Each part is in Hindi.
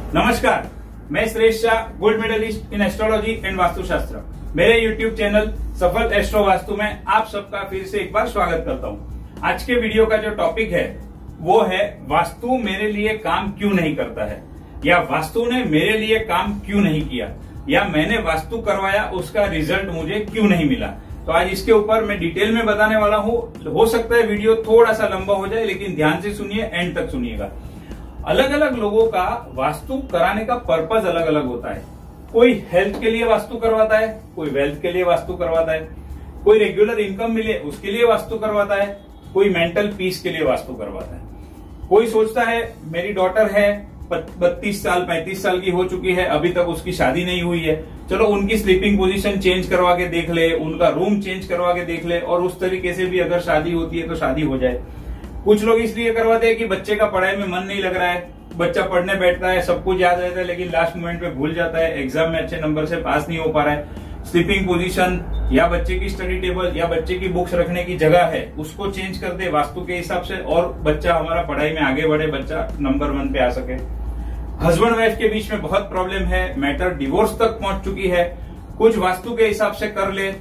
नमस्कार, मैं Shreshth Shah, gold medalist in astrology and vastushastra. मेरे YouTube channel Safal astro Vastu में आप सबका फिर से एक बार स्वागत करता हूं। आज के वीडियो का जो टॉपिक है वो है वास्तु मेरे लिए काम क्यों नहीं करता है, या वास्तु ने मेरे लिए काम क्यों नहीं किया, या मैंने वास्तु करवाया उसका रिजल्ट मुझे क्यों नहीं मिला। तो आज इसके ऊपर मैं डिटेल में बताने वाला हूँ। हो सकता है वीडियो थोड़ा सा लंबा हो जाए, लेकिन ध्यान से सुनिए, एंड तक सुनिएगा। अलग अलग लोगों का वास्तु कराने का पर्पज अलग अलग होता है। कोई हेल्थ के लिए वास्तु करवाता है, कोई वेल्थ के लिए वास्तु करवाता है, कोई रेगुलर इनकम मिले उसके लिए वास्तु करवाता है, कोई मेंटल पीस के लिए वास्तु करवाता है। कोई सोचता है मेरी डॉटर है 32 साल 35 साल की हो चुकी है, अभी तक उसकी शादी नहीं हुई है, चलो उनकी स्लीपिंग पोजीशन चेंज करवा के देख ले, उनका रूम चेंज करवा के देख ले, और उस तरीके से भी अगर शादी होती है तो शादी हो जाए। कुछ लोग इसलिए करवाते हैं कि बच्चे का पढ़ाई में मन नहीं लग रहा है, बच्चा पढ़ने बैठता है, सब कुछ याद रहता है, लेकिन लास्ट मोमेंट पे भूल जाता है, एग्जाम में अच्छे नंबर से पास नहीं हो पा रहा है। स्लीपिंग पोजीशन या बच्चे की स्टडी टेबल या बच्चे की बुक्स रखने की जगह है उसको चेंज कर दे वास्तु के हिसाब से, और बच्चा हमारा पढ़ाई में आगे बढ़े, बच्चा नंबर 1 पे आ सके। हस्बैंड वाइफ के बीच में बहुत प्रॉब्लम है, मैटर डिवोर्स तक पहुंच चुकी है। कुछ वास्तु के हिसाब से कर ले,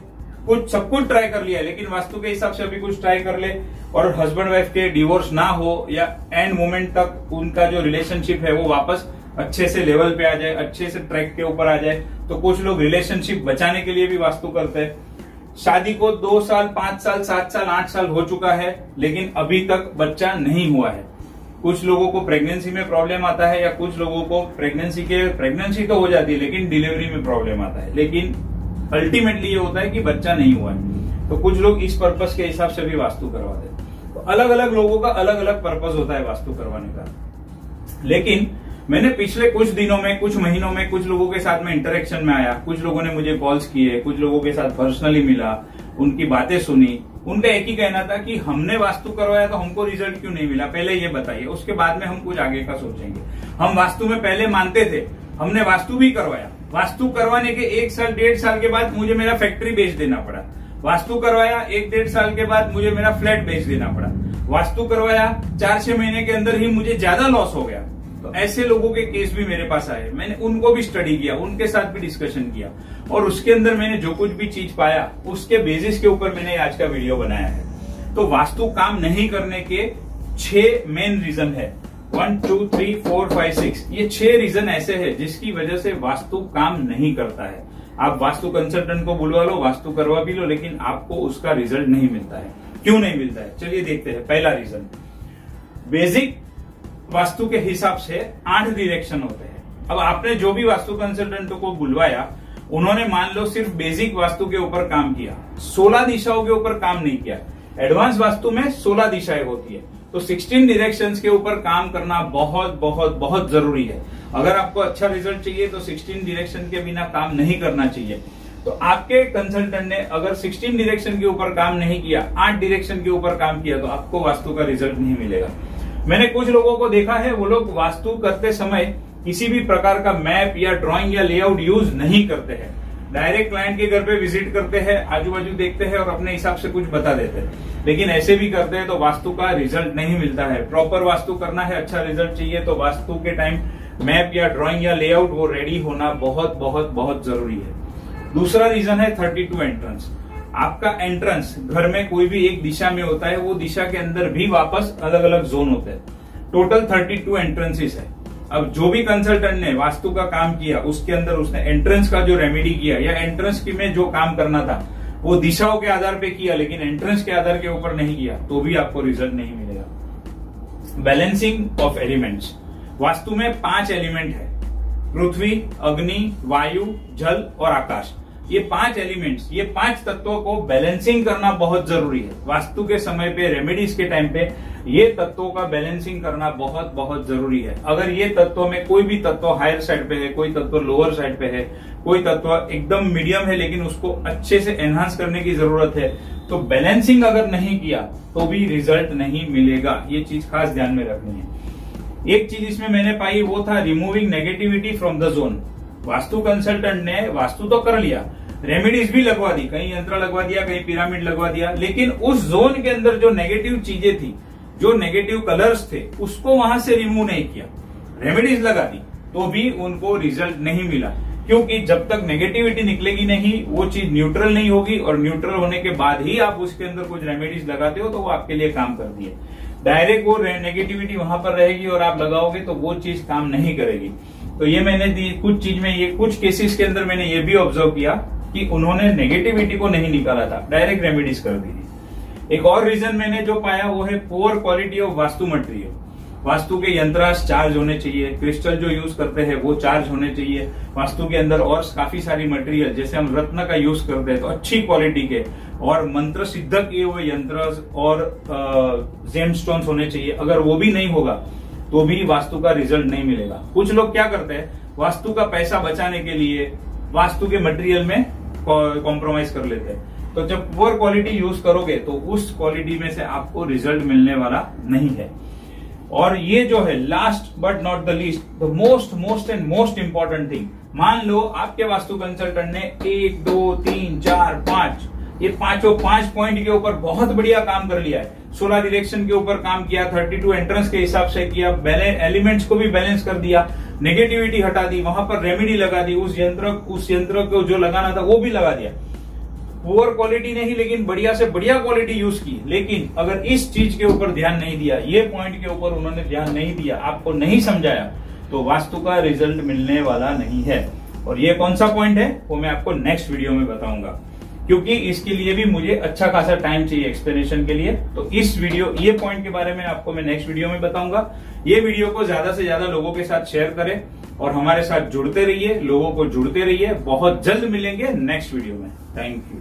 कुछ सब कुछ ट्राई कर लिया, लेकिन वास्तु के हिसाब से अभी कुछ ट्राई कर ले और हस्बैंड वाइफ के डिवोर्स ना हो, या एंड मोमेंट तक उनका जो रिलेशनशिप है वो वापस अच्छे से लेवल पे आ जाए, अच्छे से ट्रैक के ऊपर आ जाए। तो कुछ लोग रिलेशनशिप बचाने के लिए भी वास्तु करते हैं। शादी को 2 साल 5 साल 7 साल 8 साल हो चुका है, लेकिन अभी तक बच्चा नहीं हुआ है। कुछ लोगों को प्रेगनेंसी में प्रॉब्लम आता है, या कुछ लोगों को प्रेगनेंसी तो हो जाती है लेकिन डिलीवरी में प्रॉब्लम आता है, लेकिन अल्टीमेटली ये होता है कि बच्चा नहीं हुआ है। तो कुछ लोग इस पर्पस के हिसाब से भी वास्तु करवाते हैं। तो अलग अलग लोगों का अलग अलग पर्पस होता है वास्तु करवाने का। लेकिन मैंने पिछले कुछ दिनों में, कुछ महीनों में कुछ लोगों के साथ में इंटरेक्शन में आया, कुछ लोगों ने मुझे कॉल्स किए, कुछ लोगों के साथ पर्सनली मिला, उनकी बातें सुनी। उनका एक ही कहना था कि हमने वास्तु करवाया तो हमको रिजल्ट क्यों नहीं मिला, पहले ये बताइए, उसके बाद में हम कुछ आगे का सोचेंगे। हम वास्तु में पहले मानते थे, हमने वास्तु भी करवाया, वास्तु करवाने के 1 साल 1.5 साल के बाद मुझे मेरा फैक्ट्री बेच देना पड़ा। वास्तु करवाया 1-1.5 साल के बाद मुझे मेरा फ्लैट बेच देना पड़ा। वास्तु करवाया 4-6 महीने के अंदर ही मुझे ज्यादा लॉस हो गया। तो ऐसे लोगों के केस भी मेरे पास आए, मैंने उनको भी स्टडी किया, उनके साथ भी डिस्कशन किया, और उसके अंदर मैंने जो कुछ भी चीज पाया उसके बेसिस के ऊपर मैंने आज का वीडियो बनाया है। तो वास्तु काम नहीं करने के 6 मेन रीजन है। 1 2 3 4 5 6 ये 6 रीजन ऐसे हैं जिसकी वजह से वास्तु काम नहीं करता है। आप वास्तु कंसल्टेंट को बुलवा लो, वास्तु करवा भी लो, लेकिन आपको उसका रिजल्ट नहीं मिलता है। क्यों नहीं मिलता है, चलिए देखते हैं। पहला रीजन, बेसिक वास्तु के हिसाब से 8 डायरेक्शन होते हैं। अब आपने जो भी वास्तु कंसल्टेंट को बुलवाया, उन्होंने मान लो सिर्फ बेसिक वास्तु के ऊपर काम किया, 16 दिशाओं के ऊपर काम नहीं किया। एडवांस वास्तु में 16 दिशाएं होती है, तो 16 डायरेक्शंस के ऊपर काम करना बहुत बहुत बहुत जरूरी है। अगर आपको अच्छा रिजल्ट चाहिए तो 16 डायरेक्शन के बिना काम नहीं करना चाहिए। तो आपके कंसल्टेंट ने अगर 16 डायरेक्शन के ऊपर काम नहीं किया, 8 डायरेक्शन के ऊपर काम किया, तो आपको वास्तु का रिजल्ट नहीं मिलेगा। मैंने कुछ लोगों को देखा है, वो लोग वास्तु करते समय किसी भी प्रकार का मैप या ड्राइंग या लेआउट यूज नहीं करते हैं। डायरेक्ट क्लाइंट के घर पे विजिट करते हैं, आजू बाजू देखते हैं और अपने हिसाब से कुछ बता देते हैं। लेकिन ऐसे भी करते हैं तो वास्तु का रिजल्ट नहीं मिलता है। प्रॉपर वास्तु करना है, अच्छा रिजल्ट चाहिए, तो वास्तु के टाइम मैप या ड्राइंग या लेआउट वो रेडी होना बहुत बहुत बहुत जरूरी है। दूसरा रीजन है 32 एंट्रेंस। आपका एंट्रेंस घर में कोई भी एक दिशा में होता है, वो दिशा के अंदर भी वापस अलग अलग जोन होते हैं। टोटल 32 एंट्रेंसेस है। अब जो भी कंसल्टेंट ने वास्तु का काम किया, उसके अंदर उसने एंट्रेंस का जो रेमेडी किया, या एंट्रेंस की में जो काम करना था वो दिशाओं के आधार पे किया, लेकिन एंट्रेंस के आधार के ऊपर नहीं किया, तो भी आपको रिजल्ट नहीं मिलेगा। Balancing of elements. वास्तु में 5 एलिमेंट है, पृथ्वी, अग्नि, वायु, जल और आकाश। ये 5 एलिमेंट्स, ये 5 तत्वों को बैलेंसिंग करना बहुत जरूरी है। वास्तु के समय पे, रेमेडीज के टाइम पे ये तत्वों का बैलेंसिंग करना बहुत बहुत जरूरी है। अगर ये तत्वों में कोई भी तत्व हायर साइड पे है, कोई तत्व लोअर साइड पे है, कोई तत्व एकदम मीडियम है लेकिन उसको अच्छे से एनहांस करने की जरूरत है, तो बैलेंसिंग अगर नहीं किया तो भी रिजल्ट नहीं मिलेगा। ये चीज खास ध्यान में रखनी है। एक चीज इसमें मैंने पाई, वो था removing negativity from the zone. Vastu consultant ने वास्तु तो कर लिया, रेमेडीज भी लगवा दी, कहीं यंत्र लगवा दिया, कहीं पिरामिड लगवा दिया, लेकिन उस जोन के अंदर जो नेगेटिव चीजें थी, जो नेगेटिव कलर्स थे, उसको वहां से रिमूव नहीं किया। रेमेडीज लगा दी, तो भी उनको रिजल्ट नहीं मिला, क्योंकि जब तक नेगेटिविटी निकलेगी नहीं वो चीज न्यूट्रल नहीं होगी, और न्यूट्रल होने के बाद ही आप उसके अंदर कुछ रेमेडीज लगाते हो तो वो आपके लिए काम करती है। डायरेक्ट वो नेगेटिविटी वहां पर रहेगी और आप लगाओगे तो वो चीज काम नहीं करेगी। तो ये मैंने कुछ चीज में, ये कुछ केसेस के अंदर मैंने ये भी ऑब्जर्व किया कि उन्होंने नेगेटिविटी को नहीं निकाला था, डायरेक्ट रेमेडीज कर दी थी। एक और रीजन मैंने जो पाया वो है poor quality of vastu material. Vastu के यंत्रांश चार्ज होने चाहिए, क्रिस्टल जो यूज करते हैं वो चार्ज होने चाहिए। वास्तु के अंदर और काफी सारी मटेरियल, जैसे हम रत्न का यूज करते हैं तो अच्छी क्वालिटी के और मंत्र सिद्ध किए हुए यंत्र और जेमस्टोन्स होने चाहिए। अगर वो भी नहीं होगा तो भी वास्तु का रिजल्ट नहीं मिलेगा। कुछ लोग क्या करते हैं, वास्तु का पैसा बचाने के लिए वास्तु के मटेरियल में कॉम्प्रोमाइज कर लेते हैं। तो जब पुअर क्वालिटी यूज करोगे तो उस क्वालिटी में से आपको रिजल्ट मिलने वाला नहीं है। और ये जो है last but not the least, the most and most important thing, मान लो आपके वास्तु कंसल्टेंट ने 1 2 3 4 5 ये पांच पॉइंट के ऊपर बहुत बढ़िया काम कर लिया है। 16 डायरेक्शन के ऊपर काम किया, 32 एंट्रेंस के हिसाब से किया, एलिमेंट्स को भी बैलेंस कर दिया, नेगेटिविटी हटा दी, वहां पर रेमेडी लगा दी, उस यंत्र को जो लगाना था वो भी लगा दिया। पुअर क्वालिटी नहीं लेकिन बढ़िया से बढ़िया क्वालिटी यूज की। लेकिन अगर इस चीज के ऊपर ध्यान नहीं दिया, ये पॉइंट के ऊपर उन्होंने ध्यान नहीं दिया, आपको नहीं समझाया, तो वास्तु का रिजल्ट मिलने वाला नहीं है। और ये कौन सा पॉइंट है वो मैं आपको नेक्स्ट वीडियो में बताऊंगा, क्योंकि इसके लिए भी मुझे अच्छा खासा टाइम चाहिए एक्सप्लेनेशन के लिए। तो ये पॉइंट के बारे में आपको मैं नेक्स्ट वीडियो में बताऊंगा। ये वीडियो को ज्यादा से ज्यादा लोगों के साथ शेयर करें और हमारे साथ जुड़ते रहिए, लोगों को जुड़ते रहिए। बहुत जल्द मिलेंगे नेक्स्ट वीडियो में। Thank you.